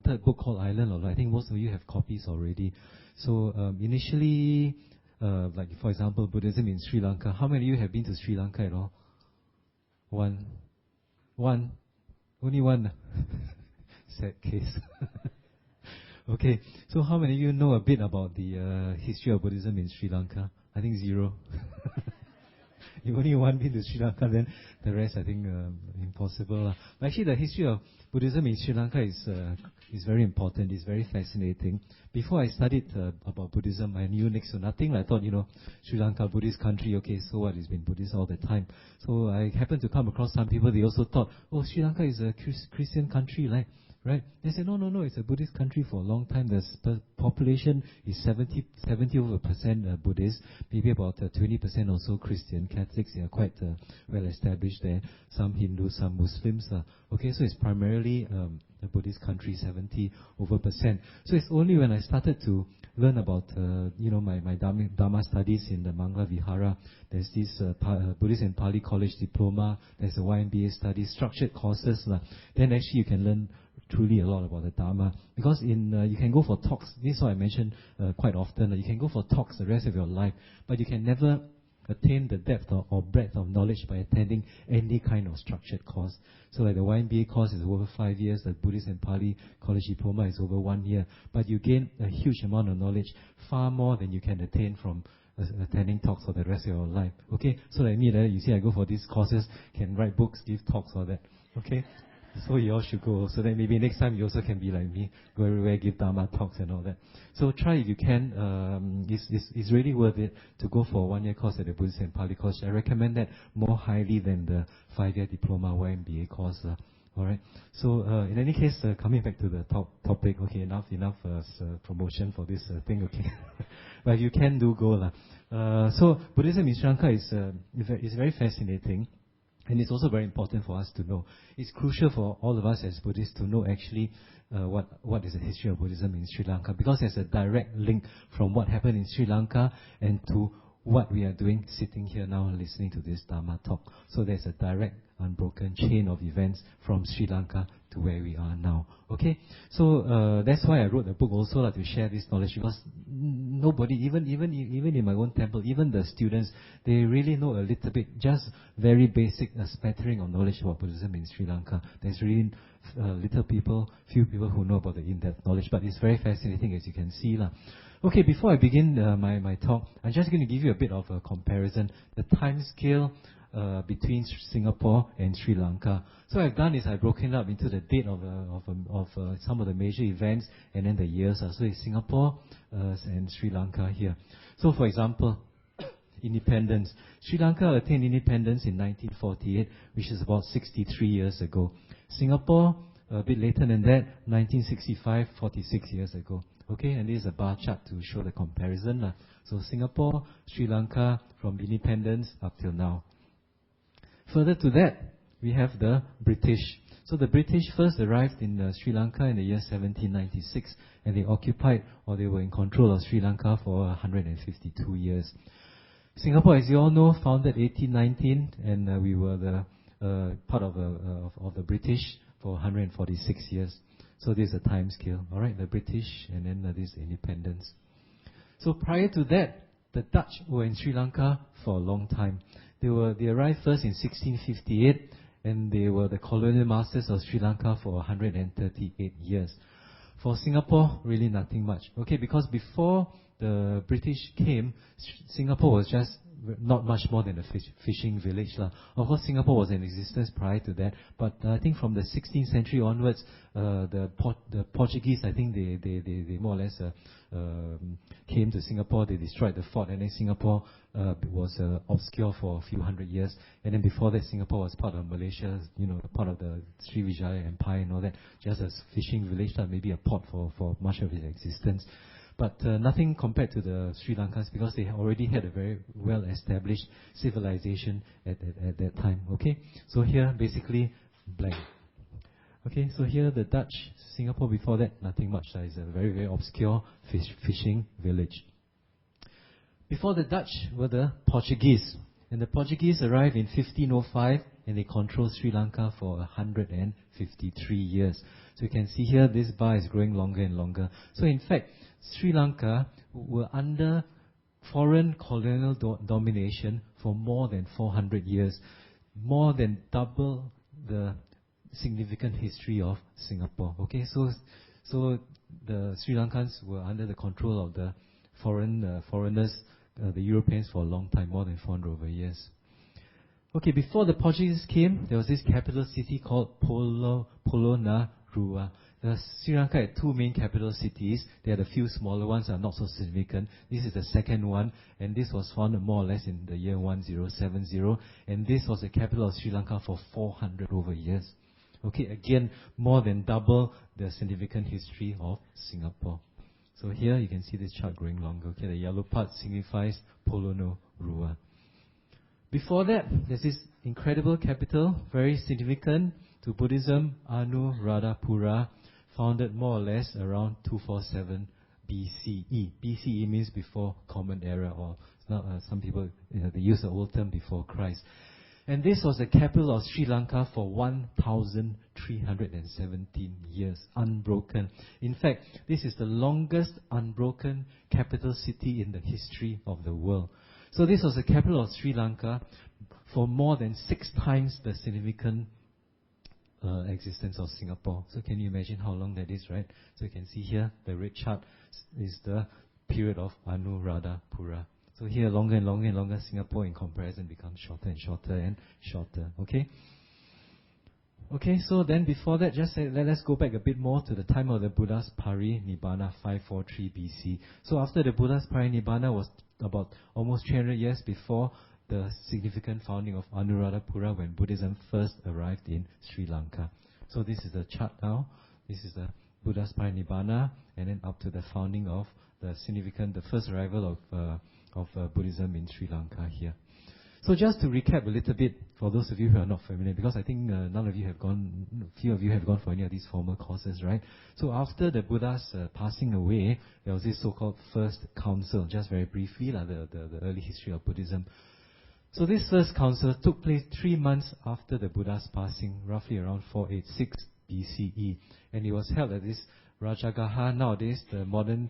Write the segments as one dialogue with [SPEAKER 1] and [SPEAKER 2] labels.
[SPEAKER 1] third book called Island of Light. I think most of you have copies already. So initially, like for example, Buddhism in Sri Lanka. How many of you have been to Sri Lanka at all? One. Only one. Sad case. Okay, so how many of you know a bit about the history of Buddhism in Sri Lanka? I think 0. If only one been to Sri Lanka, then the rest I think impossible. Actually, the history of Buddhism in Sri Lanka is very important. It's very fascinating. Before I studied about Buddhism, I knew next to nothing. I thought, Sri Lanka, Buddhist country, okay, so what? It's been Buddhist all the time. So I happened to come across some people. They also thought, oh, Sri Lanka is a Christian country, right? They said, no, it's a Buddhist country for a long time. The population is 70% Buddhist, maybe about 20% or so Christian. Catholics, they are quite well established there. Some Hindus, some Muslims. Okay, so it's primarily a Buddhist country, 70%. So it's only when I started to learn about, my Dharma studies in the Mangla Vihara. There's this Buddhist and Pali College diploma. There's a YMBA studies, structured courses. Then actually you can learn truly a lot about the Dharma. Because you can go for talks. This is what I mention quite often. You can go for talks the rest of your life, but you can never attain the depth or breadth of knowledge by attending any kind of structured course. So like the YMBA course is over 5 years, the Buddhist and Pali College Diploma is over 1 year. But you gain a huge amount of knowledge, far more than you can attain from attending talks for the rest of your life. Okay, so like me, you see I go for these courses, can write books, give talks, all that. Okay, so you all should go, so that maybe next time you also can be like me, go everywhere, give Dharma talks and all that. So try if you can. It's really worth it to go for a 1 year course at the Buddhist and Pali College. I recommend that more highly than the 5-year diploma YMBA course. Alright, so in any case, coming back to the topic, okay, enough promotion for this thing, okay. But you can go. So Buddhism in Sri Lanka is very fascinating. And it's also very important for us to know. It's crucial for all of us as Buddhists to know actually what is the history of Buddhism in Sri Lanka, because there's a direct link from what happened in Sri Lanka and to what we are doing sitting here now listening to this Dharma talk. So there's a direct, unbroken chain of events from Sri Lanka to where we are now. Okay? So that's why I wrote the book also, to share this knowledge, because nobody, even in my own temple, even the students, they really know a little bit, just very basic, smattering of knowledge about Buddhism in Sri Lanka. There's really few people who know about the in-depth knowledge, but it's very fascinating, as you can see. Okay, before I begin my talk, I'm just going to give you a bit of a comparison, the time scale between Singapore and Sri Lanka. So what I've done is I've broken up into the date of some of the major events and then the years. So it's Singapore and Sri Lanka here. So for example, independence. Sri Lanka attained independence in 1948, which is about 63 years ago. Singapore, a bit later than that, 1965, 46 years ago. Okay, and this is a bar chart to show the comparison. So Singapore, Sri Lanka, from independence up till now. Further to that, we have the British. So the British first arrived in Sri Lanka in the year 1796, and they occupied, or they were in control of Sri Lanka for 152 years. Singapore, as you all know, founded 1819, and we were the part of the British for 146 years. So this is a time scale, all right? The British, and then this independence. So prior to that, the Dutch were in Sri Lanka for a long time. They arrived first in 1658, and they were the colonial masters of Sri Lanka for 138 years. For Singapore, really nothing much. Okay, because before the British came, Singapore was just not much more than a fishing village. Of course, Singapore was in existence prior to that, but I think from the 16th century onwards, the Portuguese, I think they more or less came to Singapore. They destroyed the fort, and then Singapore was obscure for a few hundred years. And then before that, Singapore was part of Malaysia, part of the Srivijaya Empire and all that, just a fishing village, maybe a port for much of its existence. But nothing compared to the Sri Lankans, because they already had a very well-established civilization at that time. Okay, so here basically blank. Okay, so here the Dutch, Singapore before that, nothing much. It's a very, very obscure fishing village. Before the Dutch were the Portuguese, and the Portuguese arrived in 1505 and they controlled Sri Lanka for 153 years. So you can see here, this bar is growing longer and longer. So in fact, Sri Lanka were under foreign colonial domination for more than 400 years, more than double the significant history of Singapore. Okay, so the Sri Lankans were under the control of the foreigners, the Europeans, for a long time, more than 400 over years. Okay, before the Portuguese came, there was this capital city called Polonnaruwa. Sri Lanka had two main capital cities. There are a few smaller ones that are not so significant. This is the second one, and this was founded more or less in the year 1070, and this was the capital of Sri Lanka for 400 over years. Okay, again, more than double the significant history of Singapore. So here you can see this chart growing longer. Okay, the yellow part signifies Polonnaruwa. Before that, there's this incredible capital, very significant to Buddhism, Anuradhapura, founded more or less around 247 BCE. BCE means before Common Era, or some people they use the old term before Christ. And this was the capital of Sri Lanka for 1,317 years, unbroken. In fact, this is the longest unbroken capital city in the history of the world. So this was the capital of Sri Lanka for more than 6 times the significant existence of Singapore. So can you imagine how long that is, right? So you can see here, the red chart is the period of Anuradhapura. So here, longer and longer and longer, Singapore in comparison becomes shorter and shorter and shorter. Okay? Okay, so then before that, let's go back a bit more to the time of the Buddha's Parinibbana, 543 BC. So after the Buddha's Parinibbana was about almost 300 years before the significant founding of Anuradhapura, when Buddhism first arrived in Sri Lanka. So this is the chart now. This is the Buddha's Parinibbana, and then up to the founding of the first arrival of Buddhism in Sri Lanka here. So just to recap a little bit, for those of you who are not familiar, because I think few of you have gone for any of these formal courses, right? So after the Buddha's passing away, there was this so-called First Council, just very briefly, the early history of Buddhism. So this First Council took place 3 months after the Buddha's passing, roughly around 486 BCE. And it was held at this Rajagaha, nowadays the modern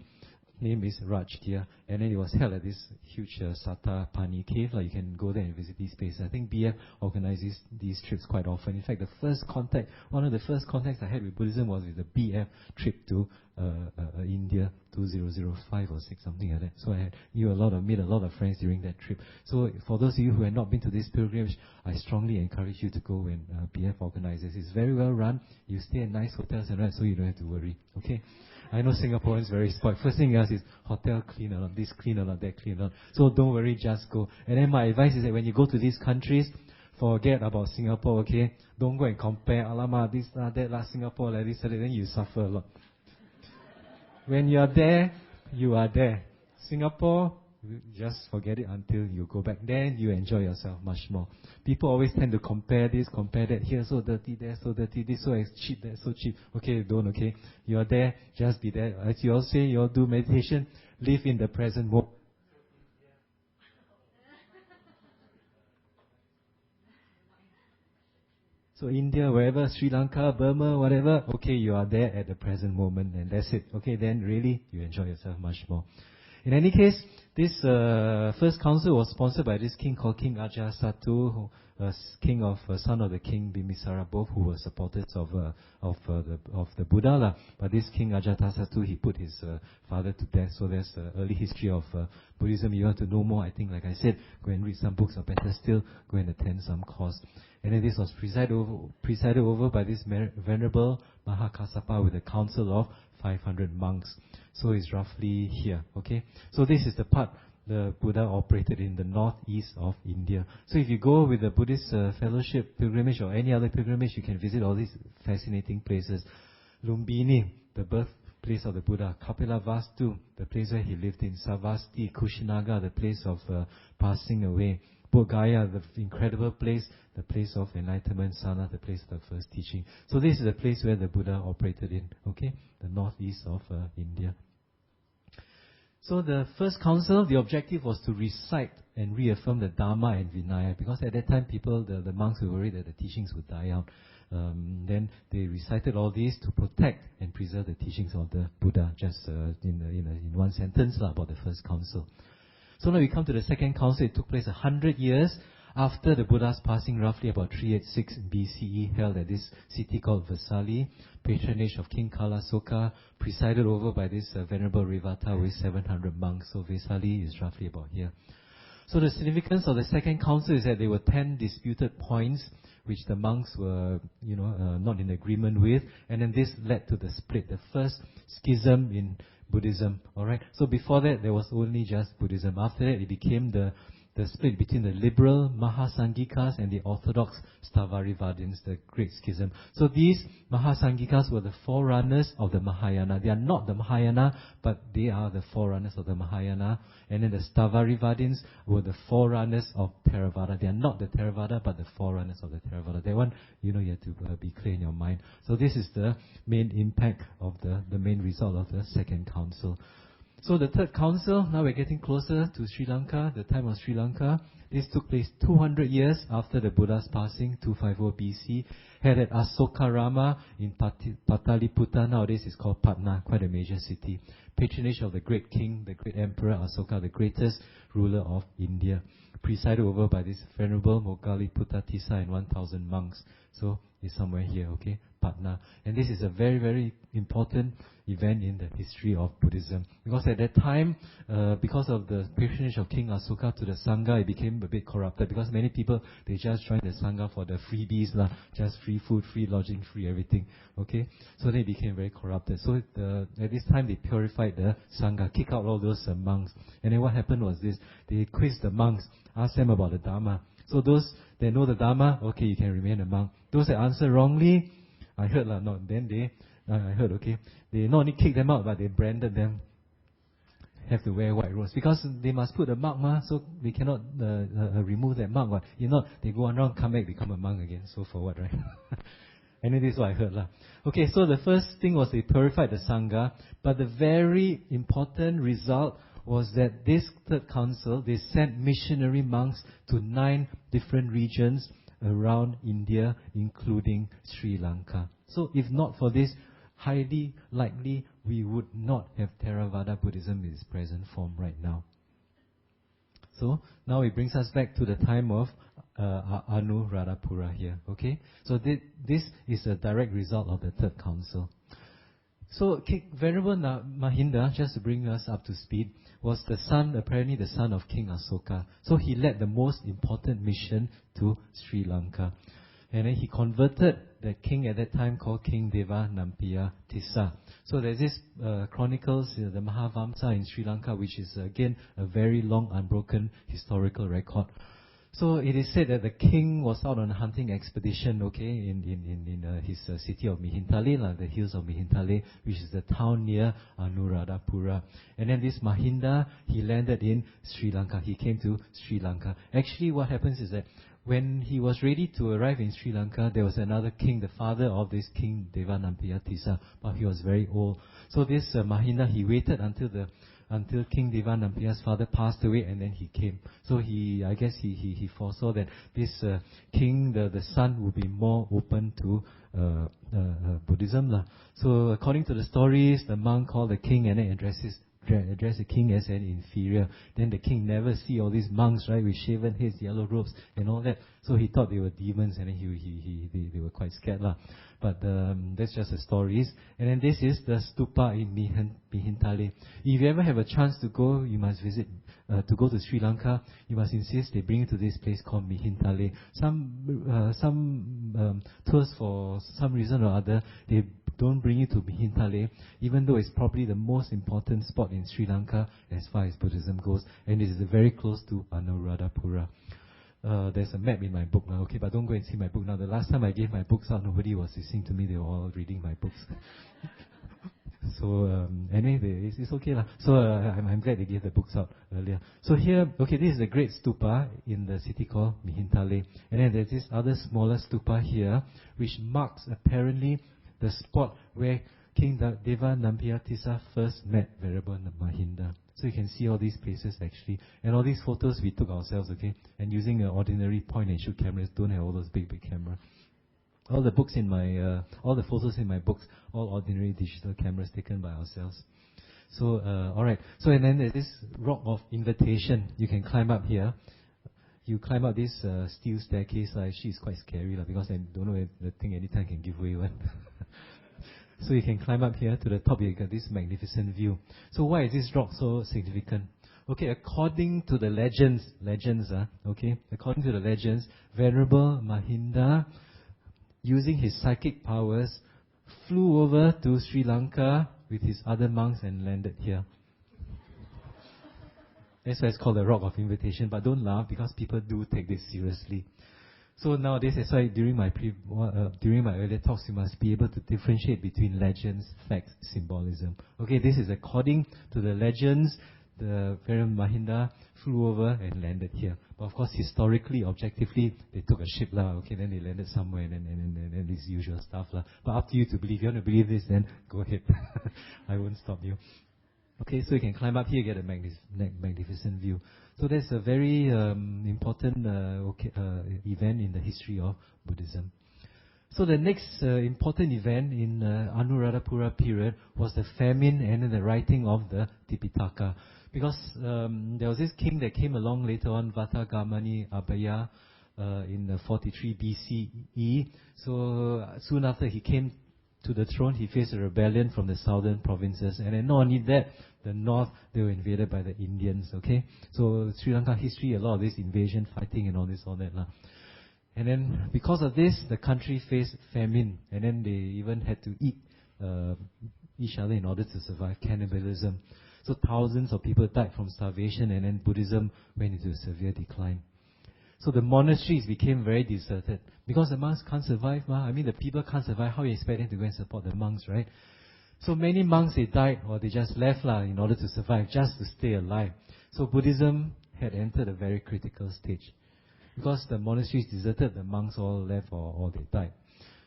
[SPEAKER 1] name is Rajgir, and then it was held at this huge Satapani cave. You can go there and visit these places. I think BF organizes these trips quite often. In fact, one of the first contacts I had with Buddhism was with the BF trip to India, 2005 or 6, something like that. So I made a lot of friends during that trip. So for those of you who have not been to this pilgrimage, I strongly encourage you to go when BF organizes. It's very well run. You stay in nice hotels and right, so you don't have to worry. Okay. I know Singaporeans very spoiled. First thing you ask is, hotel clean or not, this clean or not, that clean or not. So don't worry, just go. And then my advice is that when you go to these countries, forget about Singapore, okay? Don't go and compare, alamak, this, that, Singapore, like this, then you suffer a lot. When you are there, you are there. Singapore, just forget it until you go back. Then you enjoy yourself much more. People always tend to compare this, compare that. Here so dirty, there so dirty, this so cheap, that so cheap. Okay, don't, okay? You are there, just be there. As you all say, you all do meditation, live in the present moment. So India, wherever, Sri Lanka, Burma, whatever, okay, you are there at the present moment, and that's it. Okay, then really, you enjoy yourself much more. In any case, this First Council was sponsored by this king called King Ajasatu, who was son of the king Bimbisara, both who were supporters of the Buddha. But this King Ajatasattu, he put his father to death. So there's early history of Buddhism. You want to know more, I think, like I said, go and read some books, or better still, go and attend some course. And then this was presided over by this Venerable Mahakassapa with a council of 500 monks. So it's roughly here, okay? So this is the part the Buddha operated in the northeast of India. So if you go with the Buddhist fellowship pilgrimage or any other pilgrimage, you can visit all these fascinating places. Lumbini, the birthplace of the Buddha. Kapilavastu, the place where he lived in. Savasti, Kushinaga, the place of passing away. Bodh Gaya, the incredible place, the place of enlightenment. Sana, the place of the first teaching. So this is the place where the Buddha operated in, okay? The northeast of India. So the first council, the objective was to recite and reaffirm the Dharma and Vinaya, because at that time the monks were worried that the teachings would die out. Then they recited all these to protect and preserve the teachings of the Buddha, just in one sentence about the first council. So now we come to the second council. It took place 100 years after the Buddha's passing, roughly about 386 BCE, held at this city called Vesali, patronage of King Kalasoka, presided over by this Venerable Revata with 700 monks. So Vesali is roughly about here. So the significance of the second council is that there were 10 disputed points which the monks were, not in agreement with, and then this led to the split, the first schism in Buddhism. All right. So before that, there was only just Buddhism. After that, it became the split between the liberal Mahasanghikas and the orthodox Stavarivadins, the Great Schism. So these Mahasanghikas were the forerunners of the Mahayana. They are not the Mahayana, but they are the forerunners of the Mahayana. And then the Stavarivadins were the forerunners of Theravada. They are not the Theravada, but the forerunners of the Theravada. That one, you have to be clear in your mind. So this is the main impact of the main result of the second council. So the third council, now we're getting closer to Sri Lanka, the time of Sri Lanka. This took place 200 years after the Buddha's passing, 250 BC, held at Asokarama in Pataliputta. Nowadays it's called Patna, quite a major city. Patronage of the great king, the great emperor Asoka, the greatest ruler of India. Presided over by this Venerable Moggalliputta Tissa and 1,000 monks. So it's somewhere here, okay? Patna. And this is a very, very important event in the history of Buddhism. Because at that time, because of the patronage of King Asoka to the Sangha, it became a bit corrupted. Because many people, they just joined the Sangha for the freebies, just free food, free lodging, free everything. Okay? So they became very corrupted. So at this time, they purified the Sangha, kicked out all those monks. And then what happened was this, they quizzed the monks, asked them about the Dharma. So those that know the Dharma, okay, you can remain a monk. Those that answer wrongly, I heard they not only kicked them out, but they branded them, have to wear white robes, because they must put a mark, so they cannot remove that mark. But if not, they go on around, come back, become a monk again. So for what, right? And this is what I heard. Okay, so the first thing was they purified the Sangha, but the very important result was that this third council, they sent missionary monks to 9 different regions around India, including Sri Lanka. So if not for this, highly likely we would not have Theravada Buddhism in its present form right now. So now it brings us back to the time of Anuradhapura here. Okay, so this is a direct result of the third council. So Venerable Mahinda, just to bring us up to speed, was apparently the son of King Asoka. So he led the most important mission to Sri Lanka. And then he converted the king at that time called King Devanampiya Tissa. So there's this chronicles, the Mahavamsa in Sri Lanka, which is again a very long unbroken historical record. So it is said that the king was out on a hunting expedition, okay, in his city of Mihintale, the hills of Mihintale, which is the town near Anuradhapura. And then this Mahinda, he landed in Sri Lanka. He came to Sri Lanka. Actually, what happens is that when he was ready to arrive in Sri Lanka, there was another king, the father of this King Devanampiya Tissa, but he was very old. So this Mahinda, he waited until King Devanampiya's father passed away, and then he came. So I guess he foresaw that this king, the son, would be more open to Buddhism. So according to the stories, the monk called the king and then addressed the king as an inferior. Then the king never see all these monks, right, with shaven heads, yellow robes, and all that. So he thought they were demons, and then they were quite scared, But that's just the stories. And then this is the stupa in Mihintale. If you ever have a chance to go, you must visit. To go to Sri Lanka, you must insist they bring you to this place called Mihintale. Some tours, for some reason or other, they don't bring you to Mihintale, even though it's probably the most important spot in Sri Lanka as far as Buddhism goes, and it is very close to Anuradhapura. There's a map in my book now, okay, but don't go and see my book now. The last time I gave my books out, nobody was listening to me, they were all reading my books. So, anyway, it's okay. So, I'm glad they gave the books out earlier. So here, okay, this is a great stupa in the city called Mihintale. And then there's this other smaller stupa here, which marks apparently the spot where King Deva Nampiatissa first met Venerable Mahinda. So you can see all these places actually. And all these photos we took ourselves, okay? And using an ordinary point and shoot cameras, don't have all those big camera. All the books in my, all the photos in my books, all ordinary digital cameras taken by ourselves. So, alright. So, and then there's this rock of invitation. You can climb up here. You climb up this steel staircase. Actually, it's quite scary because I don't know if the thing anytime can give way. Right? So you can climb up here to the top. You get this magnificent view. So why is this rock so significant? Okay, according to the legends, according to the legends, Venerable Mahinda, using his psychic powers, flew over to Sri Lanka with his other monks and landed here. That's why it's called the Rock of Invitation. But don't laugh because people do take this seriously. So nowadays, that's why during my earlier talks, you must be able to differentiate between legends, facts, symbolism. Okay, this is according to the legends. The Venerable Mahinda flew over and landed here. But of course, historically, objectively, they took a ship okay, then they landed somewhere and this usual stuff But up to you to believe. If you want to believe this, then go ahead. I won't stop you. Okay, so you can climb up here, get a magnificent view. So that's a very important event in the history of Buddhism. So the next important event in Anuradhapura period was the famine and then the writing of the Tipitaka. Because there was this king that came along later on, Vatagamani Abhaya, in 43 BCE. So soon after he came to the throne, he faced a rebellion from the southern provinces. And then not only that, the north, they were invaded by the Indians, okay? So Sri Lanka history, a lot of this invasion, fighting and all that. And then because of this, the country faced famine. And then they even had to eat each other in order to survive, cannibalism. So thousands of people died from starvation, and then Buddhism went into a severe decline. So the monasteries became very deserted because the monks can't survive. I mean, the people can't survive. How you expect them to go and support the monks, right? So many monks, they died or they just left in order to survive, just to stay alive. So Buddhism had entered a very critical stage because the monasteries deserted, the monks all left or they died.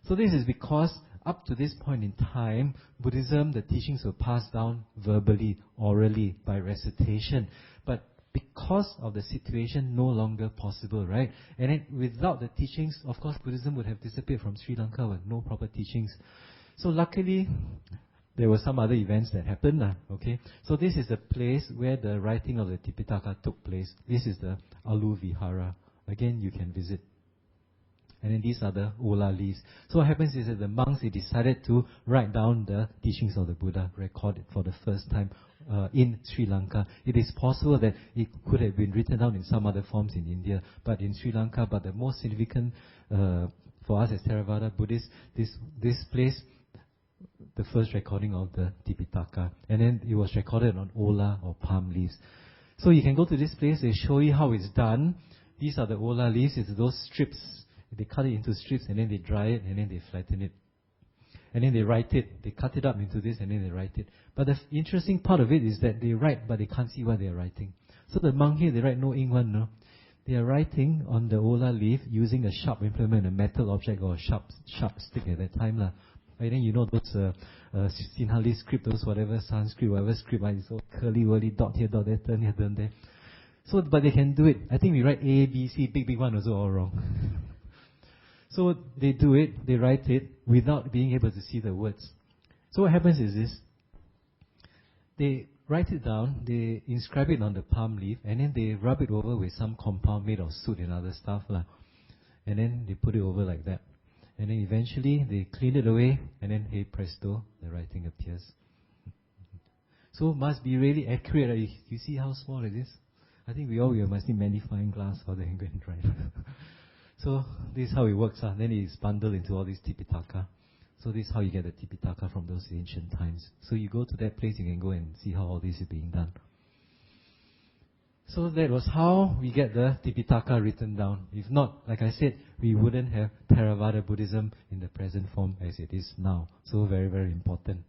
[SPEAKER 1] So this is because up to this point in time, Buddhism, the teachings were passed down verbally, orally, by recitation. But because of the situation, no longer possible, right? And then without the teachings, of course, Buddhism would have disappeared from Sri Lanka with no proper teachings. So luckily, there were some other events that happened, okay? So this is the place where the writing of the Tipitaka took place. This is the Alu Vihara. Again, you can visit. And then these are the Ola leaves. So what happens is that the monks, they decided to write down the teachings of the Buddha, record it for the first time in Sri Lanka. It is possible that it could have been written down in some other forms in India, but in Sri Lanka, but the most significant for us as Theravada Buddhists, this place, the first recording of the Tipitaka. And then it was recorded on Ola or palm leaves. So you can go to this place, they show you how it's done. These are the Ola leaves, it's those strips. They cut it into strips and then they dry it and then they flatten it. And then they write it. They cut it up into this and then they write it. But the interesting part of it is that they write but they can't see what they are writing. So the monk here, they write no ink one, no. They are writing on the Ola leaf using a sharp implement, a metal object or a sharp stick at that time. And then you know those Sinhalese script, those whatever Sanskrit, whatever script, it's all curly, whirly, dot here, dot there, turn here, turn there. So, but they can do it. I think we write A, B, C, big one also all wrong. So they do it, they write it without being able to see the words. So what happens is this. They write it down, they inscribe it on the palm leaf, and then they rub it over with some compound made of soot and other stuff. And then they put it over like that. And then eventually they clean it away, and then hey presto, the writing appears. So must be really accurate. You see how small it is? I think we must need magnifying glass or they can go and try it. So this is how it works. Then it's bundled into all these Tipitaka. So this is how you get the Tipitaka from those ancient times. So you go to that place, you can go and see how all this is being done. So that was how we get the Tipitaka written down. If not, like I said, we wouldn't have Theravada Buddhism in the present form as it is now. So very, very important.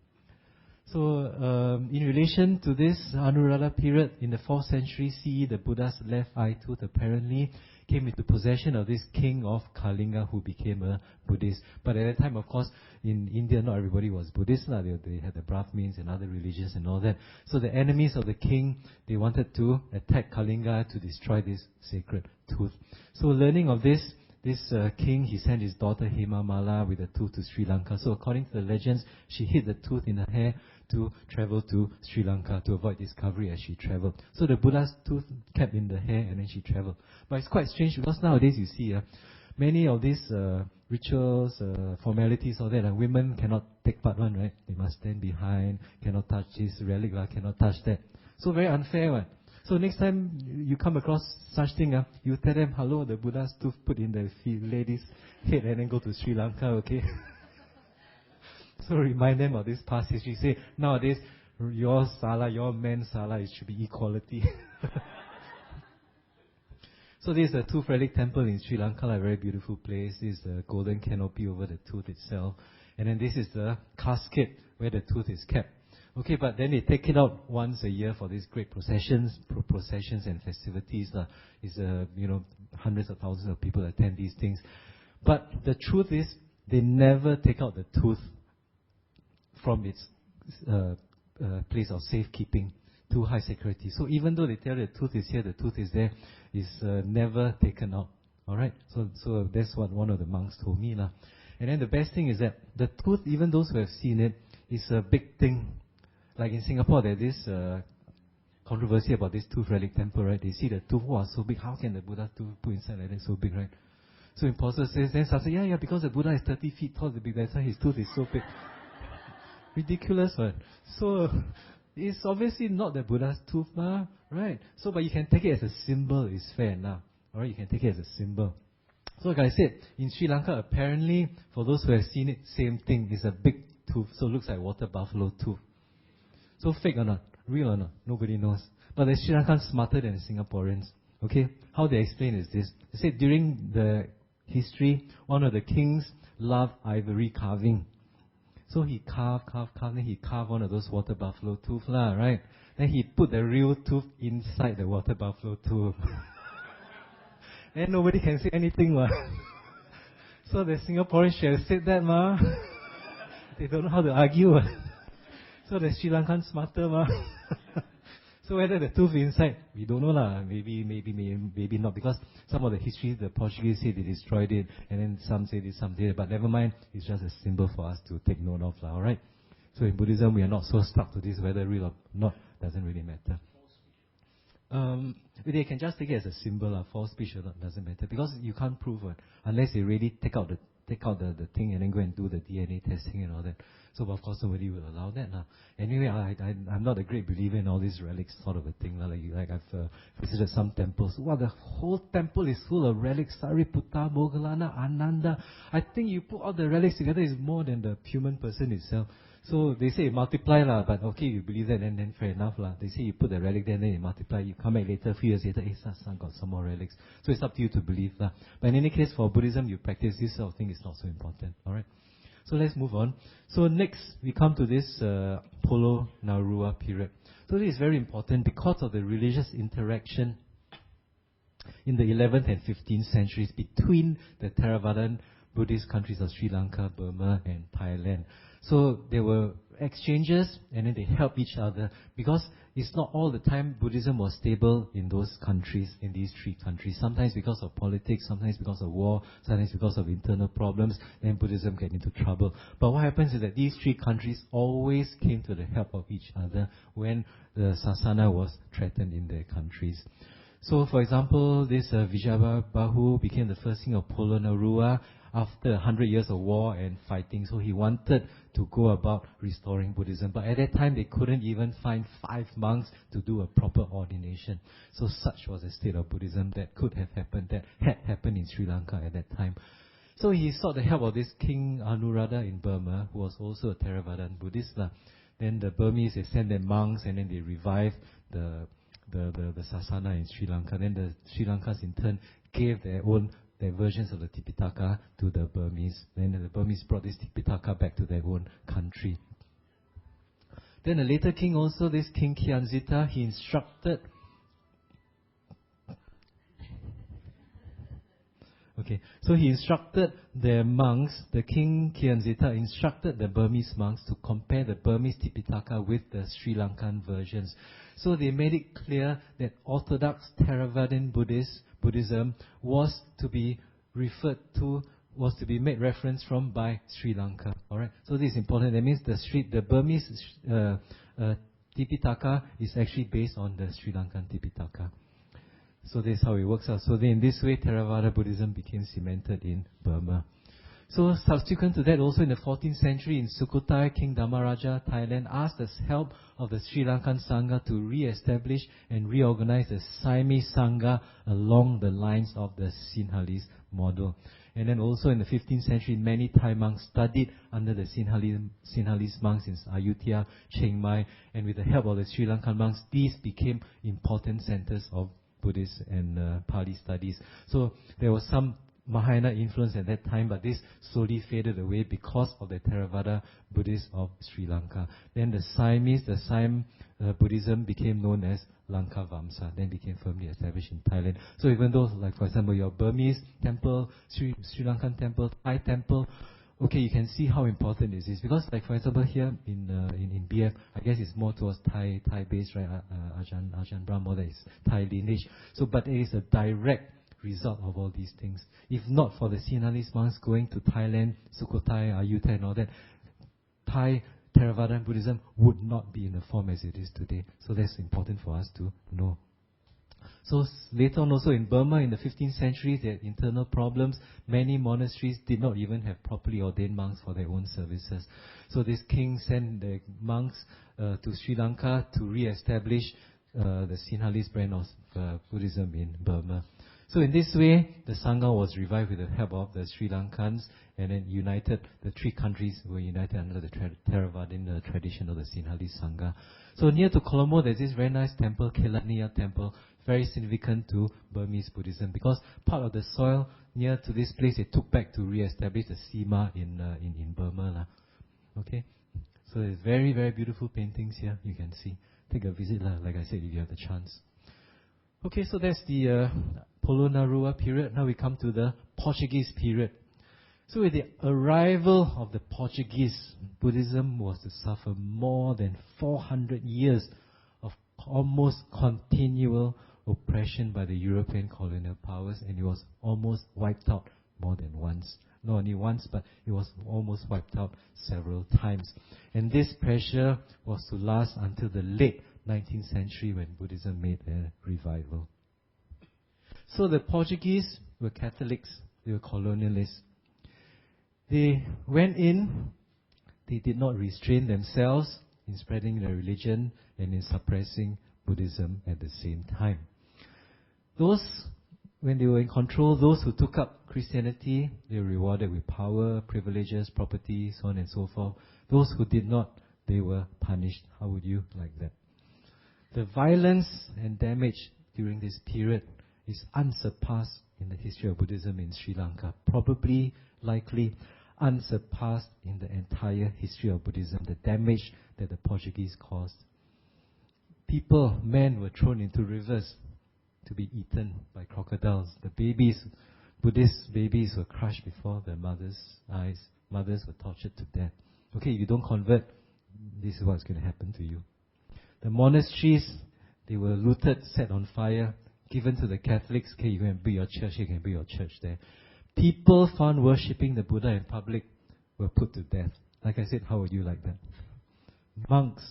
[SPEAKER 1] So in relation to this Anuradha period, in the 4th century CE, the Buddha's left eye tooth apparently came into possession of this king of Kalinga who became a Buddhist. But at that time, of course, in India, not everybody was Buddhist. They had the Brahmins and other religions and all that. So the enemies of the king, they wanted to attack Kalinga to destroy this sacred tooth. So learning of this king, he sent his daughter Hemamala with the tooth to Sri Lanka. So according to the legends, she hid the tooth in her hair to travel to Sri Lanka to avoid discovery as she traveled. So the Buddha's tooth kept in the hair and then she traveled. But it's quite strange because nowadays you see many of these rituals, formalities, all that, women cannot take part one, right? They must stand behind, cannot touch this relic, cannot touch that. So very unfair one. So next time you come across such thing, you tell them, hello, the Buddha's tooth put in the lady's head and then go to Sri Lanka, okay? So remind them of this past history. Say, nowadays, your sala, your men's sala, it should be equality. So this is the Tooth Relic Temple in Sri Lanka, a very beautiful place. This is the golden canopy over the tooth itself. And then this is the casket where the tooth is kept. Okay, but then they take it out once a year for these great processions and festivities. It's, hundreds of thousands of people attend these things. But the truth is, they never take out the tooth from its place of safekeeping to high security. So even though they tell you the tooth is here, the tooth is there, it's never taken out. Alright? So that's what one of the monks told me. And then the best thing is that the tooth, even those who have seen it, is a big thing. Like in Singapore, there's this controversy about this Tooth Relic Temple, right? They see the tooth, wow, so big. How can the Buddha tooth put inside like that, so big, right? So imposter says, then Sasa, yeah, because the Buddha is 30 feet tall, that's why his tooth is so big. Ridiculous, right? So it's obviously not the Buddha's tooth, right? So, but you can take it as a symbol, it's fair enough. Alright, you can take it as a symbol. So like I said, in Sri Lanka, apparently, for those who have seen it, same thing, it's a big tooth, so it looks like water buffalo tooth. So fake or not? Real or not? Nobody knows. But the Sri Lankans smarter than the Singaporeans. Okay? How they explain is this. They say during the history, one of the kings loved ivory carving. So he carved, then he carved one of those water buffalo tooth, right? Then he put the real tooth inside the water buffalo tooth. Then nobody can say anything, So the Singaporeans should have said that, They don't know how to argue, So the Sri Lankan smarter, So whether the tooth inside, we don't know, Maybe not, because some of the history, the Portuguese say they destroyed it, and then some say this, some say that, but never mind, it's just a symbol for us to take note of, alright? So in Buddhism, we are not so stuck to this, whether real or not, doesn't really matter. They can just take it as a symbol, false speech or not, doesn't matter, because you can't prove it, unless they really take out the thing and then go and do the DNA testing and all that. So of course nobody will allow that. Anyway, I'm not a great believer in all these relics sort of a thing. Like I've visited some temples. Wow, the whole temple is full of relics. Sariputta, Moggallana, Ananda. I think you put all the relics together is more than the human person itself. So they say multiply but okay, you believe that, and then fair enough They say you put the relic there, and then you multiply. You come back later, a few years later, son got some more relics. So it's up to you to believe But in any case, for Buddhism, you practice this sort of thing is not so important. Alright. So let's move on. So next, we come to this Polo Narua period. So this is very important because of the religious interaction in the 11th and 15th centuries between the Theravadan Buddhist countries of Sri Lanka, Burma, and Thailand. So there were exchanges, and then they helped each other, because it's not all the time Buddhism was stable in those countries, in these three countries. Sometimes because of politics, sometimes because of war, sometimes because of internal problems, then Buddhism get into trouble. But what happens is that these three countries always came to the help of each other when the Sasana was threatened in their countries. So, for example, this Vijayabhahu became the first king of Polo Narua after 100 years of war and fighting. So he wanted to go about restoring Buddhism. But at that time, they couldn't even find 5 monks to do a proper ordination. So such was the state of Buddhism that could have happened, that had happened in Sri Lanka at that time. So he sought the help of this King Anuradha in Burma, who was also a Theravadan Buddhist. Then the Burmese, they sent their monks, and then they revived the Sasana in Sri Lanka. Then the Sri Lankas in turn gave their versions of the Tipitaka to the Burmese. Then the Burmese brought this Tipitaka back to their own country. Then the later king also, this King Kianzita, he instructed Okay, so he instructed the monks, the King Kianzita instructed the Burmese monks to compare the Burmese Tipitaka with the Sri Lankan versions. So they made it clear that Orthodox Theravadan Buddhism was to be made reference from by Sri Lanka. Alright, so this is important. That means the Burmese Tipitaka is actually based on the Sri Lankan Tipitaka. So this is how it works out. So then in this way, Theravada Buddhism became cemented in Burma. So subsequent to that, also in the 14th century, in Sukhothai, King Dhamaraja, Thailand, asked the help of the Sri Lankan Sangha to re-establish and reorganize the Siamese Sangha along the lines of the Sinhalese model. And then also in the 15th century, many Thai monks studied under the Sinhalese monks in Ayutthaya, Chiang Mai, and with the help of the Sri Lankan monks, these became important centers of Buddhist and Pali studies. So there was some Mahayana influence at that time, but this slowly faded away because of the Theravada Buddhists of Sri Lanka. Then the Siam Buddhism became known as Lanka Vamsa, then became firmly established in Thailand. So even though, like for example, your Burmese temple, Sri Lankan temple, Thai temple, okay, you can see how important this is. Because, like for example, here in BF, I guess it's more towards Thai based, right? Ajahn Brahm, all that is Thai lineage. So, but it is a direct result of all these things. If not for the Sinhalese monks going to Thailand, Sukhothai, Ayutthaya and all that, Thai Theravada Buddhism would not be in the form as it is today. So that's important for us to know. So later on also in Burma in the 15th century, there had internal problems. Many monasteries did not even have properly ordained monks for their own services. So this king sent the monks to Sri Lanka to re-establish the Sinhalese brand of Buddhism in Burma. So in this way, the Sangha was revived with the help of the Sri Lankans, and then united, the three countries were united under the Theravadan tradition of the Sinhalese Sangha. So near to Colombo, there's this very nice temple, Kelaniya temple, very significant to Burmese Buddhism, because part of the soil near to this place they took back to re-establish the Sima in Burma. Okay? So there's very, very beautiful paintings here, you can see. Take a visit, like I said, if you have the chance. Okay, so that's the Polonnaruwa period. Now we come to the Portuguese period. So with the arrival of the Portuguese, Buddhism was to suffer more than 400 years of almost continual oppression by the European colonial powers, and it was almost wiped out more than once. Not only once, but it was almost wiped out several times. And this pressure was to last until the late 19th century when Buddhism made a revival. So the Portuguese were Catholics, they were colonialists. They went in, they did not restrain themselves in spreading their religion and in suppressing Buddhism at the same time. Those, when they were in control, those who took up Christianity, they were rewarded with power, privileges, property, so on and so forth. Those who did not, they were punished. How would you like that? The violence and damage during this period is unsurpassed in the history of Buddhism in Sri Lanka. Probably, likely, unsurpassed in the entire history of Buddhism, the damage that the Portuguese caused. People, men were thrown into rivers to be eaten by crocodiles. The babies, Buddhist babies, were crushed before their mothers' eyes. Mothers were tortured to death. Okay, if you don't convert, this is what's going to happen to you. The monasteries, they were looted, set on fire, given to the Catholics. Okay, you can build your church, you can build your church there. People found worshipping the Buddha in public were put to death. Like I said, how would you like that? Monks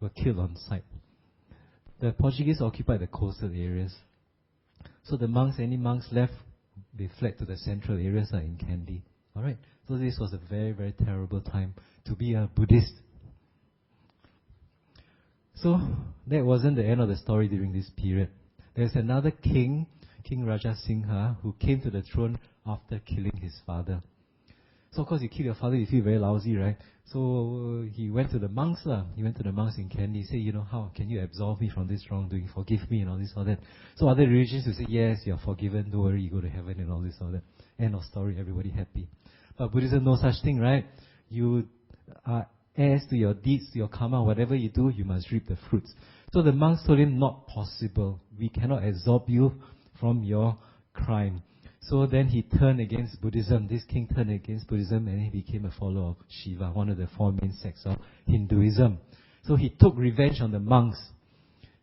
[SPEAKER 1] were killed on sight. The Portuguese occupied the coastal areas. So the monks, any monks left, they fled to the central areas in Kandy. Alright, so this was a very, very terrible time to be a Buddhist. So that wasn't the end of the story during this period. There's another king, King Raja Singha, who came to the throne after killing his father. So of course you kill your father, you feel very lousy, right? So he went to the monks He went to the monks in Kandy, say, how can you absolve me from this wrongdoing, forgive me and all this, all that. So other religions will say, yes, you're forgiven, don't worry, you go to heaven and all this, all that. End of story, everybody happy. But Buddhism, no such thing, right? You are heirs to your deeds, to your karma, whatever you do, you must reap the fruits. So the monks told him, not possible. We cannot absolve you from your crime. So then he turned against Buddhism. This king turned against Buddhism and he became a follower of Shiva, one of the four main sects of Hinduism. So he took revenge on the monks.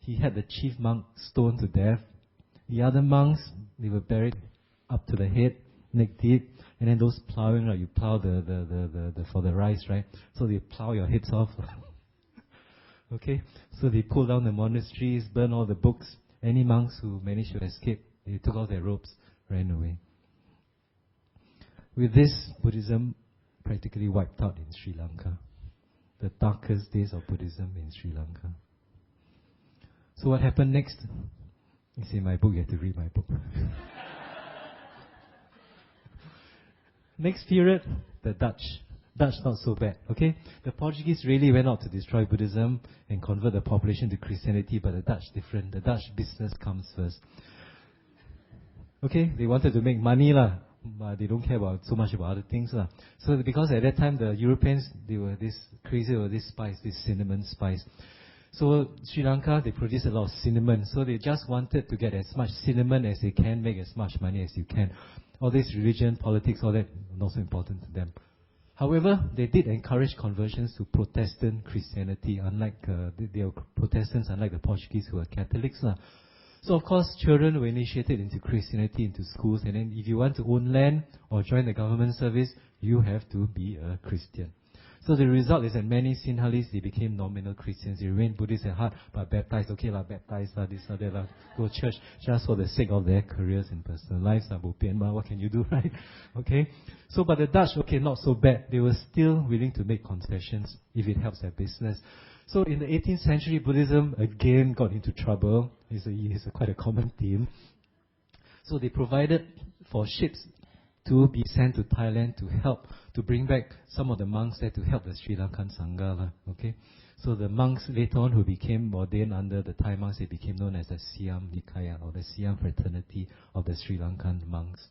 [SPEAKER 1] He had the chief monk stoned to death. The other monks, they were buried up to the head, neck deep. And then those plowing, you plow for the rice, right? So they plow your heads off. Okay? So they pulled down the monasteries, burned all the books. Any monks who managed to escape, they took out their robes, ran away. With this, Buddhism practically wiped out in Sri Lanka. The darkest days of Buddhism in Sri Lanka. So what happened next? It's in my book, you have to read my book. Next period, the Dutch. Dutch not so bad, okay? The Portuguese really went out to destroy Buddhism and convert the population to Christianity, but the Dutch different. The Dutch business comes first. Okay, they wanted to make money lah, but they don't care about so much about other things lah. So because at that time the Europeans, they were this crazy about this spice, this cinnamon spice. So Sri Lanka, they produce a lot of cinnamon. So they just wanted to get as much cinnamon as they can, make as much money as you can. All this religion, politics, all that, not so important to them. However, they did encourage conversions to Protestant Christianity, unlike they were Protestants, unlike the Portuguese who were Catholics. So of course, children were initiated into Christianity, into schools, and then if you want to own land or join the government service, you have to be a Christian. So the result is that many Sinhalese, they became nominal Christians. They remained Buddhist at heart, but baptized, okay lah, baptized lah, this lah, that lah, go church just for the sake of their careers and personal lives. What can you do, right? Okay. So, but the Dutch, okay, not so bad. They were still willing to make concessions if it helps their business. So in the 18th century, Buddhism again got into trouble. It's quite a common theme. So they provided for ships to be sent to Thailand to help, to bring back some of the monks there to help the Sri Lankan Sangha. Okay? So the monks later on who became ordained under the Thai monks, they became known as the Siam Nikaya, or the Siam Fraternity of the Sri Lankan monks.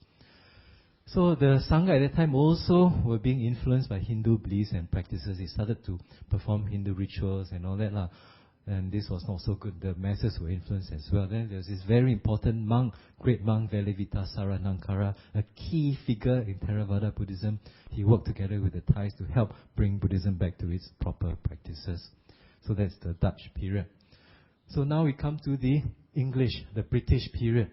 [SPEAKER 1] So the Sangha at that time also were being influenced by Hindu beliefs and practices. They started to perform Hindu rituals and all that. And this was not so good. The masses were influenced as well. Then there's this very important monk, great monk, Velevita Saranankara, a key figure in Theravada Buddhism. He worked together with the Thais to help bring Buddhism back to its proper practices. So that's the Dutch period. So now we come to the English, the British period.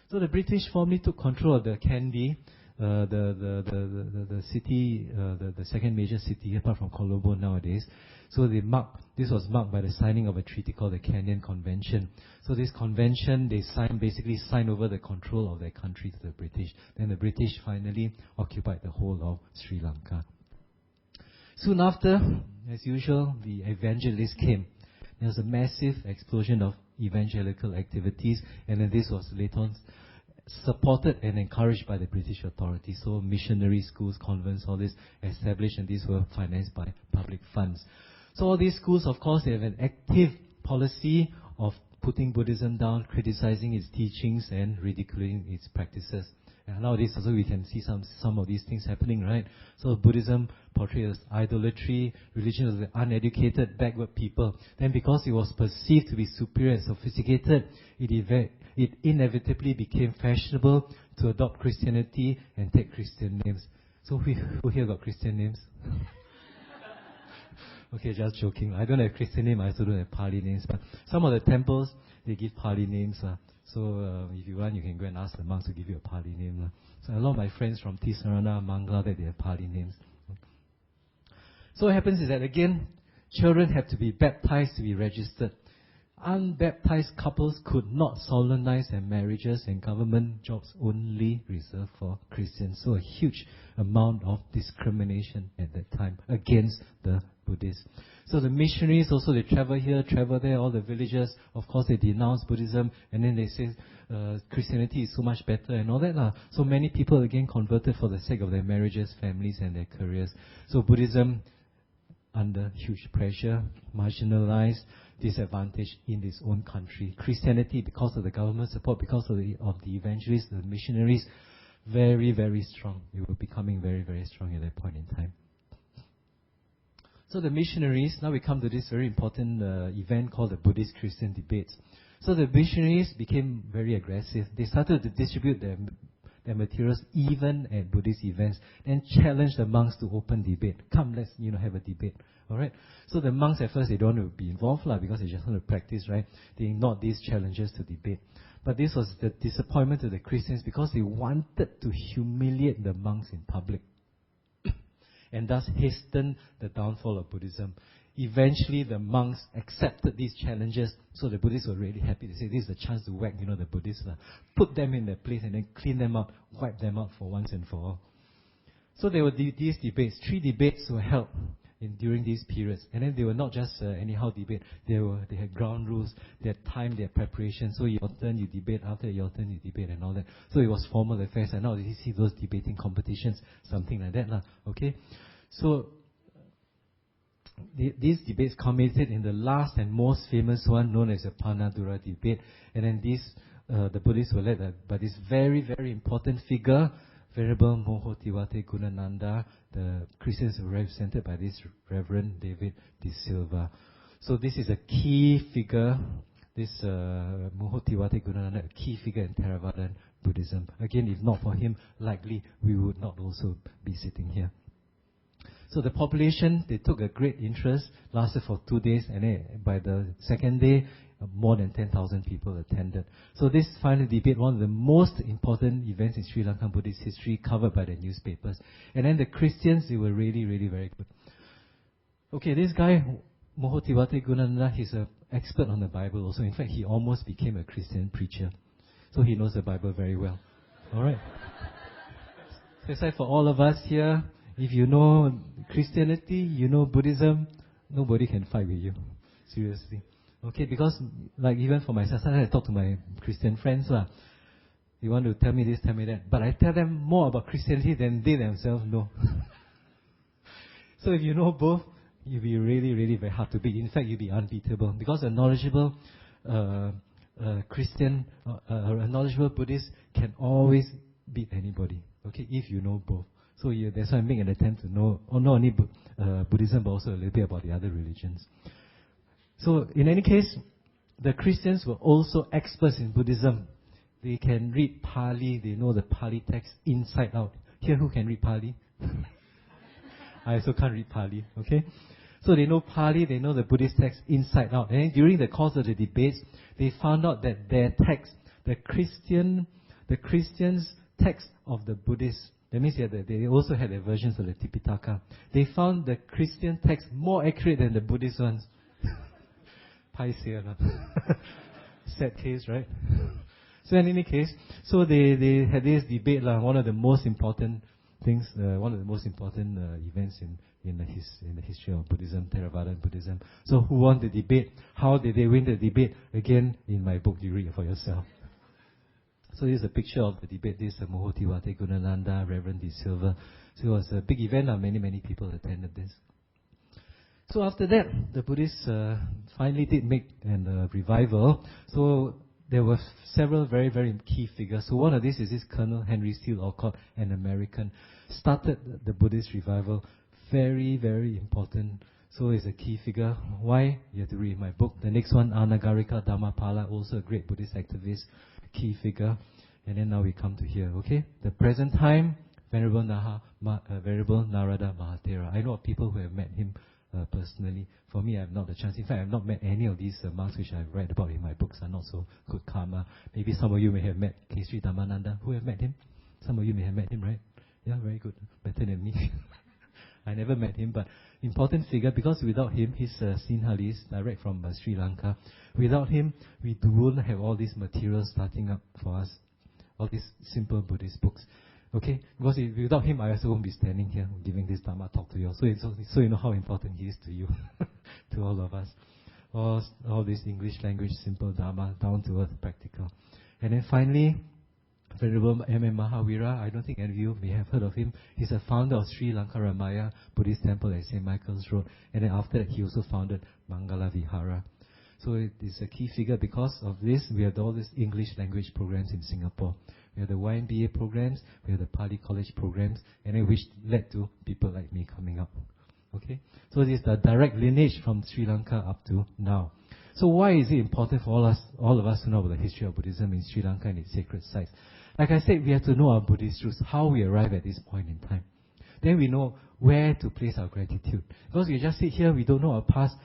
[SPEAKER 1] So the British formally took control of the Kandy, the city, the second major city apart from Colombo nowadays. So this was marked by the signing of a treaty called the Kenyan Convention. So this convention, they basically signed over the control of their country to the British. Then the British finally occupied the whole of Sri Lanka. Soon after, as usual, the evangelists came. There was a massive explosion of evangelical activities, and then this was later on supported and encouraged by the British authorities. So missionary schools, convents, all this established, and these were financed by public funds. So all these schools, of course, they have an active policy of putting Buddhism down, criticizing its teachings, and ridiculing its practices. And nowadays also we can see some of these things happening, right? So Buddhism portrayed as idolatry, religion of the uneducated, backward people. Then because it was perceived to be superior and sophisticated, it inevitably became fashionable to adopt Christianity and take Christian names. So who here got Christian names? Okay, just joking. I don't have Christian name, I also don't have Pali names. But some of the temples, they give Pali names. So if you want, you can go and ask the monks to give you a Pali name. So a lot of my friends from Tisarana, Mangla, that they have Pali names. So what happens is that again, children have to be baptized to be registered. Unbaptized couples could not solemnize their marriages, and government jobs only reserved for Christians. So a huge amount of discrimination at that time against the Buddhists. So the missionaries also, they travel here, travel there, all the villages, of course they denounce Buddhism, and then they say Christianity is so much better and all that. So many people again converted for the sake of their marriages, families and their careers. So Buddhism under huge pressure, marginalized, disadvantaged in its own country. Christianity, because of the government support, because of the evangelists, the missionaries, very, very strong. They were becoming very, very strong at that point in time. So the missionaries, now we come to this very important event called the Buddhist-Christian debates. So the missionaries became very aggressive. They started to distribute their their materials even at Buddhist events, then challenge the monks to open debate. Come, let's have a debate. Alright? So the monks at first, they don't want to be involved because they just want to practice, right? They ignored these challenges to debate. But this was the disappointment to the Christians because they wanted to humiliate the monks in public and thus hasten the downfall of Buddhism. Eventually, the monks accepted these challenges, so the Buddhists were really happy. They said, this is a chance to whack, the Buddhists. Put them in their place and then clean them out, wipe them out for once and for all. So there were these debates. 3 debates were held during these periods. And then they were not just anyhow debate. They had ground rules, they had time, they had preparation. So your turn, you debate. After your turn, you debate and all that. So it was formal affairs. And now you see those debating competitions, something like that. Okay? So these debates culminated in the last and most famous one, known as the Panadura debate. And then the Buddhists were led by this very, very important figure, Venerable Mohotiwate Gunananda. The Christians were represented by this Reverend David De Silva. So this is a key figure, this Mohotiwate Gunananda, a key figure in Theravadan Buddhism. Again, if not for him, likely we would not also be sitting here. So the population, they took a great interest, lasted for 2 days, and then by the second day, more than 10,000 people attended. So this final debate, one of the most important events in Sri Lankan Buddhist history, covered by the newspapers. And then the Christians, they were really, really very good. Okay, this guy, Mohotiwate Gunananda, he's an expert on the Bible also. In fact, he almost became a Christian preacher. So he knows the Bible very well. Alright. So it's like for all of us here, if you know Christianity, you know Buddhism, nobody can fight with you. Seriously. Okay, because like even for myself, sometimes I talk to my Christian friends. They want to tell me this, tell me that. But I tell them more about Christianity than they themselves know. So if you know both, you'll be really, really very hard to beat. In fact, you'll be unbeatable. Because a knowledgeable Christian, a knowledgeable Buddhist can always beat anybody. Okay, if you know both. So that's why I make an attempt to know not only Buddhism, but also a little bit about the other religions. So in any case, the Christians were also experts in Buddhism. They can read Pali, they know the Pali text inside out. Here, who can read Pali? I also can't read Pali, okay? So they know Pali, they know the Buddhist text inside out. And during the course of the debates, they found out that their text, the Christians' text of the Buddhists, that means they also had their versions of the Tipitaka. They found the Christian text more accurate than the Buddhist ones. Sad case, right? So in any case, so they had this debate, one of the most important things, one of the most important events in the history of Buddhism, Theravadan Buddhism. So who won the debate? How did they win the debate? Again, in my book, you read it for yourself. So this is a picture of the debate. This is Mohotiwate Gunananda, Reverend De Silva. So it was a big event. Many people attended this. So after that, the Buddhists finally did make a revival. So there were several very, very key figures. So one of these is this Colonel Henry Steele Alcott, an American, started the Buddhist revival. Very, very important. So he's a key figure. Why? You have to read my book. The next one, Anagarika Dhammapala, also a great Buddhist activist, key figure. And then now we come to here, okay? The present time, Venerable Narada Mahathera. I know of people who have met him personally. For me, I have not the chance. In fact, I have not met any of these monks which I have read about in my books. Are not so good karma. Maybe some of you may have met Kesri Dhammananda. Who have met him? Some of you may have met him, right? Yeah, very good. Better than me. I never met him, but important figure because without him, he's Sinhalese, direct from Sri Lanka. Without him, we wouldn't have all these materials starting up for us, all these simple Buddhist books. Okay? Because without him, I also won't be standing here giving this Dharma talk to you. So you know how important he is to you, to all of us. All this English language, simple Dharma, down to earth, practical. And then finally, Venerable M.M. Mahavira, I don't think any of you may have heard of him. He's a founder of Sri Lankaramaya Buddhist Temple at St. Michael's Road. And then after that, he also founded Mangala Vihara. So it is a key figure. Because of this, we have all these English language programs in Singapore. We have the YMBA programs, we have the Pali College programs, and then which led to people like me coming up. Okay? So this is the direct lineage from Sri Lanka up to now. So why is it important for all of us to know about the history of Buddhism in Sri Lanka and its sacred sites? Like I said, we have to know our Buddhist roots, how we arrive at this point in time. Then we know where to place our gratitude. Because we just sit here, we don't know our past.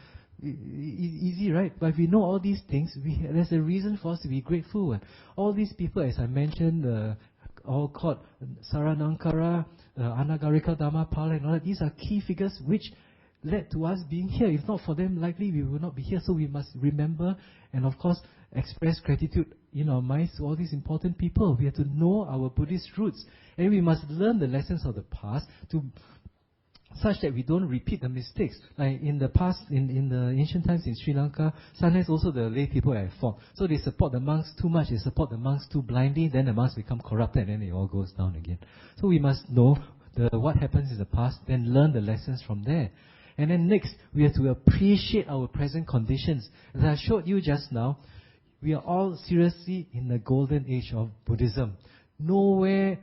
[SPEAKER 1] Easy, right? But if we know all these things, there's a reason for us to be grateful. All these people, as I mentioned, all called Saranankara, Anagarika Dhammapala, and all that, these are key figures which led to us being here. If not for them, likely we would not be here. So we must remember and, of course, express gratitude in our minds to all these important people. We have to know our Buddhist roots. And we must learn the lessons of the past to such that we don't repeat the mistakes. Like in the past, in the ancient times in Sri Lanka, sometimes also the lay people are at fault. So they support the monks too much, they support the monks too blindly, then the monks become corrupted and then it all goes down again. So we must know what happens in the past, then learn the lessons from there. And then next, we have to appreciate our present conditions. As I showed you just now, we are all seriously in the golden age of Buddhism. Nowhere,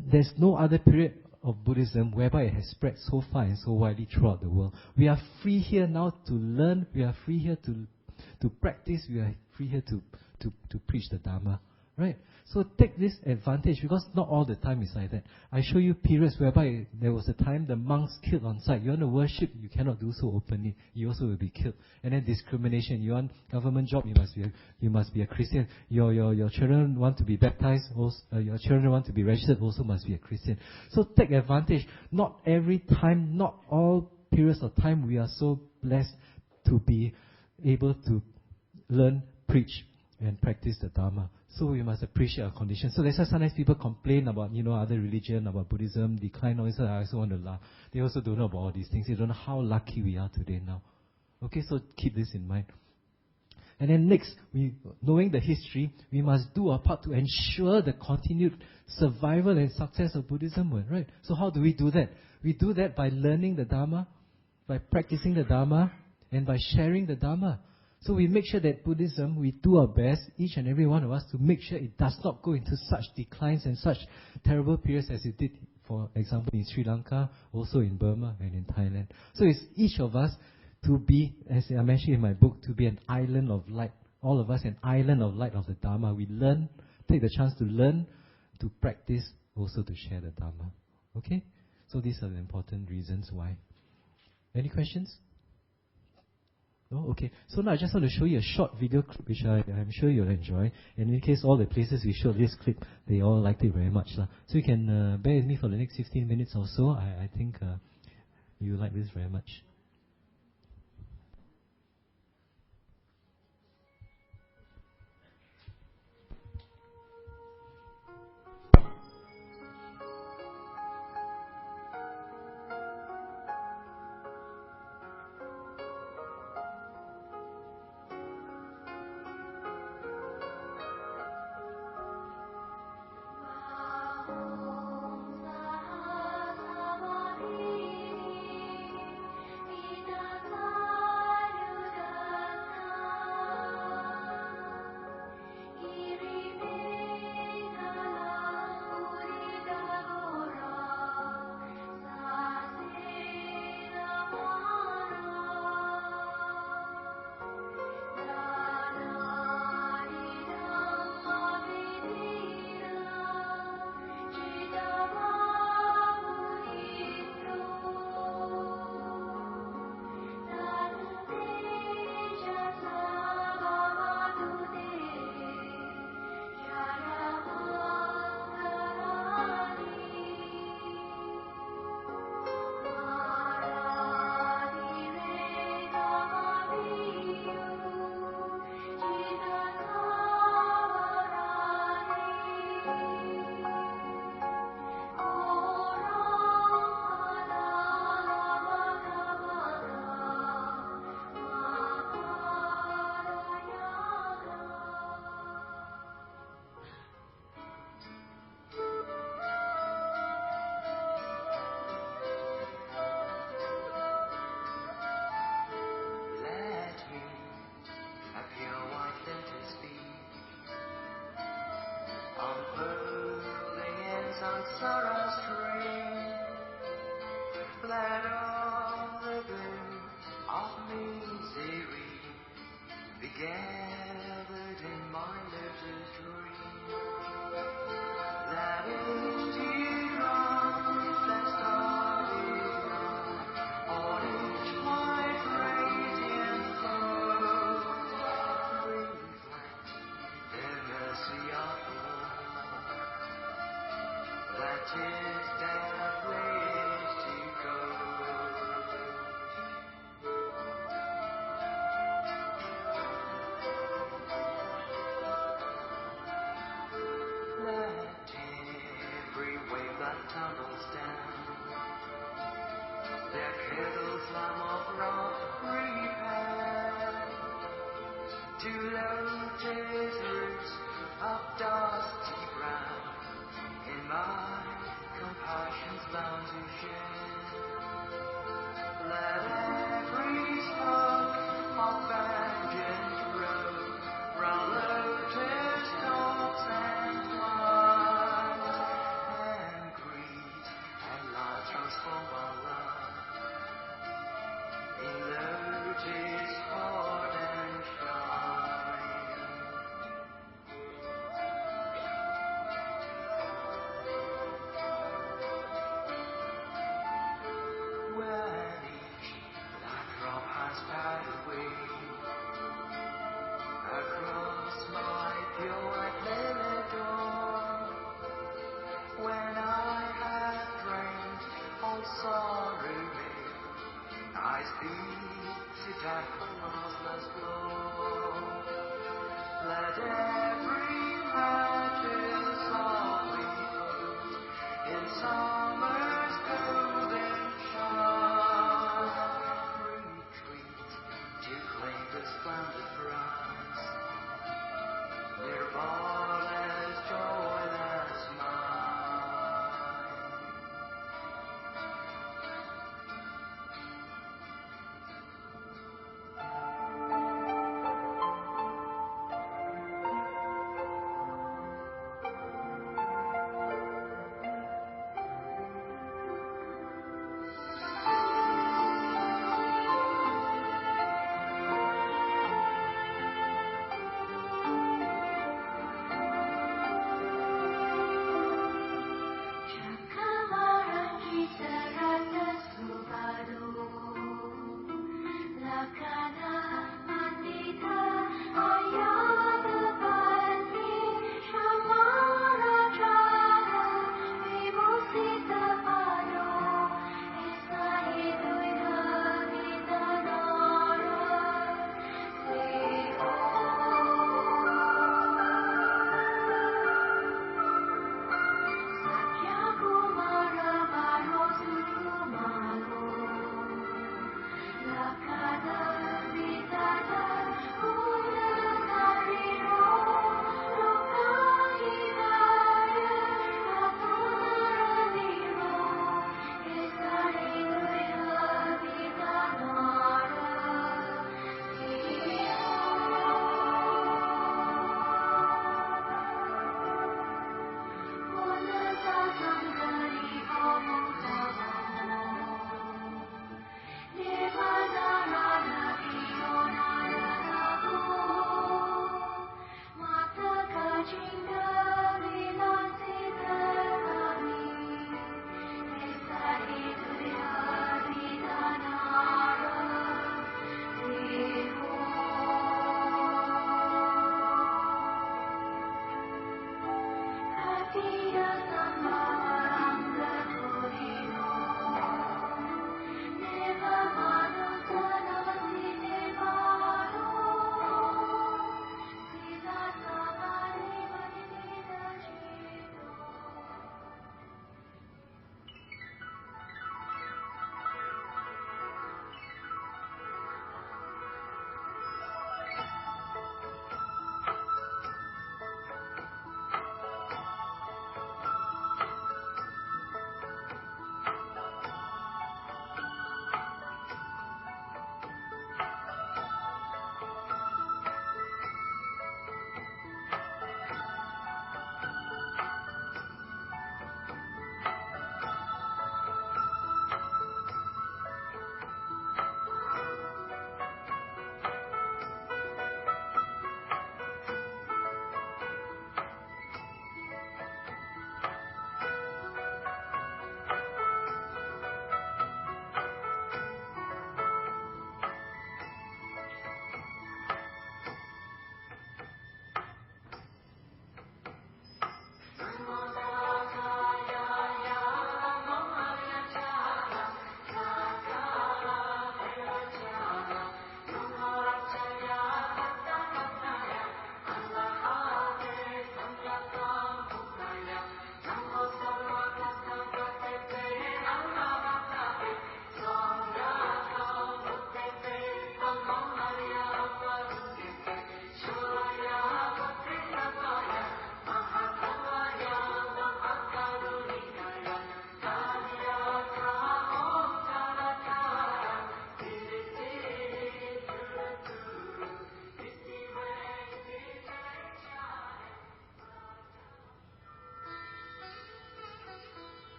[SPEAKER 1] there's no other period of Buddhism whereby it has spread so far and so widely throughout the world. We are free here now to learn, we are free here to practice, we are free here to preach the Dharma. Right? So take this advantage, because not all the time is like that. I show you periods whereby there was a time the monks killed on sight. You want to worship, you cannot do so openly. You also will be killed. And then discrimination. You want government job, you must be a Christian. Your children want to be baptized, also, your children want to be registered, also must be a Christian. So take advantage. Not every time, not all periods of time we are so blessed to be able to learn, preach, and practice the Dharma. So we must appreciate our conditions. So that's why sometimes people complain about, other religion, about Buddhism, decline, all this. I also want to laugh. They also don't know about all these things. They don't know how lucky we are today now. Okay, so keep this in mind. And then next, knowing the history, we must do our part to ensure the continued survival and success of Buddhism, right? So how do we do that? We do that by learning the Dharma, by practicing the Dharma, and by sharing the Dharma. So we make sure that Buddhism, we do our best, each and every one of us, to make sure it does not go into such declines and such terrible periods as it did, for example, in Sri Lanka, also in Burma and in Thailand. So it's each of us to be, as I mentioned in my book, to be an island of light. All of us an island of light of the Dharma. We learn, take the chance to learn, to practice, also to share the Dharma. Okay? So these are the important reasons why. Any questions? No? Okay. So now I just want to show you a short video clip which I'm sure you'll enjoy. And in case all the places we showed this clip, they all liked it very much. So you can bear with me for the next 15 minutes or so. I think you like this very much.
[SPEAKER 2] Gathered in my little dream. to lotus roots of dusty brown, in my compassion's bounty share. Let every spark of vengeance grow round lotus tops and flowers, and greed and light transform our love in lotus heart and shine. When each black drop has passed away across my pure white lily door, when I have drained all sorrow may, I speak to death on noiseless floor. Let every magic softly float in summer's golden shine. Retreat to claim the splendid prize, Nirvana's joyless mind.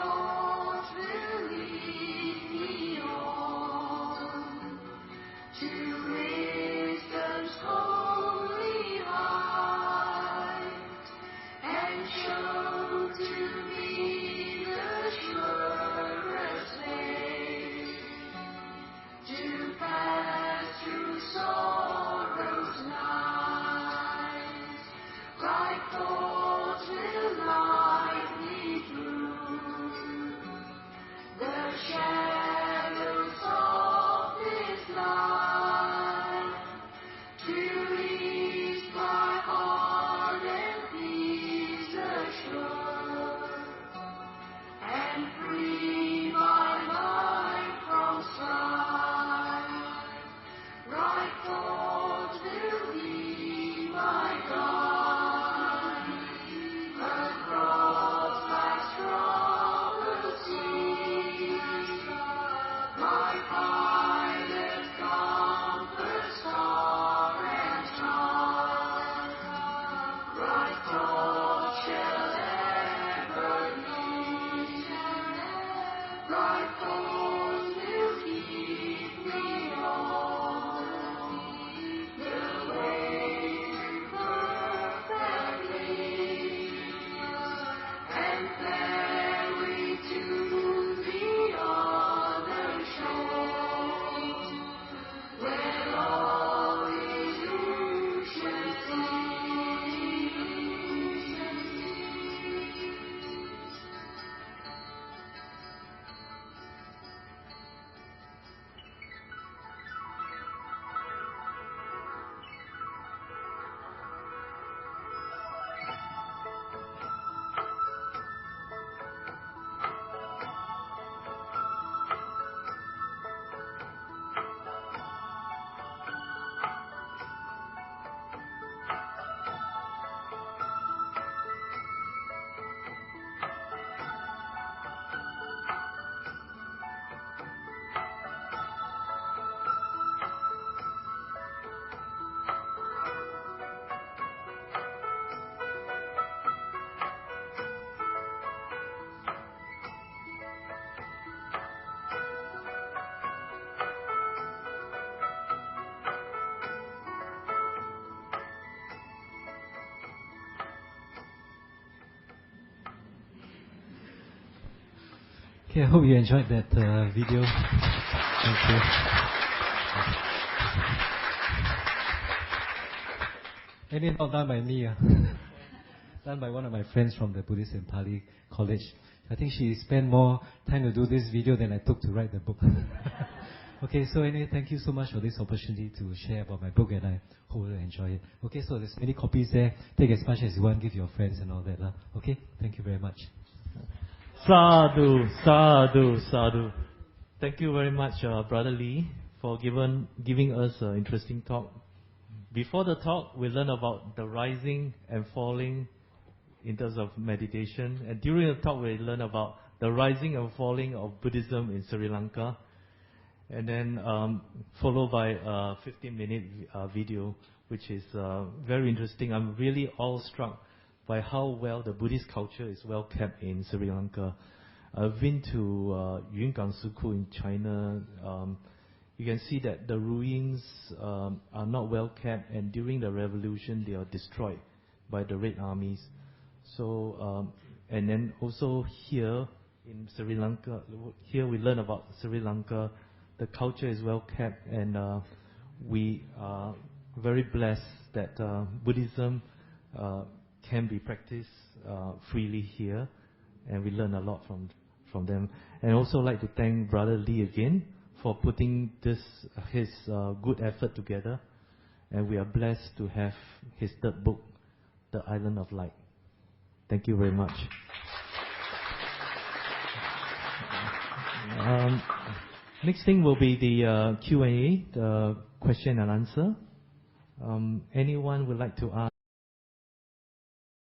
[SPEAKER 2] thoughts will lead me on to wisdom's holy height, and show to me the surest way to pass through sorrow's night. Right thoughts will light me through the shadows of this life, to ease my heart and peace assured, and free my mind from strife. Right thoughts will be my guide across life's troubled seas, my pilot, comfort, star and sun. Right thoughts shall ever lead, right thoughts will keep me on the way to perfect peace, and ferry to the other shore, where all illusion cease.
[SPEAKER 1] Okay, I hope you enjoyed that video. Thank you. And it's not done by me. Done by one of my friends from the Buddhist in Pali College. I think she spent more time to do this video than I took to write the book. Okay, so anyway, thank you so much for this opportunity to share about my book, and I hope you enjoy it. Okay, so there's many copies there. Take as much as you want, give your friends and all that. Okay, thank you very much.
[SPEAKER 3] Sadhu, sadhu, sadhu. Thank you very much, Brother Lee, for giving us an interesting talk. Before the talk, we learned about the rising and falling in terms of meditation. And during the talk, we learned about the rising and falling of Buddhism in Sri Lanka. And then followed by a 15-minute video, which is very interesting. I'm really awestruck by how well the Buddhist culture is well kept in Sri Lanka. I've been to Yungang Suku in China. You can see that the ruins are not well kept, and during the revolution they are destroyed by the Red Armies. So, and then also here in Sri Lanka, here we learn about Sri Lanka. The culture is well kept, and we are very blessed that Buddhism can be practiced freely here, and we learn a lot from them. And also like to thank Brother Lee again for putting his good effort together, and we are blessed to have his third book, The Island of Light. Thank you very much. Next thing will be the Q&A, the question and answer. Anyone would like to ask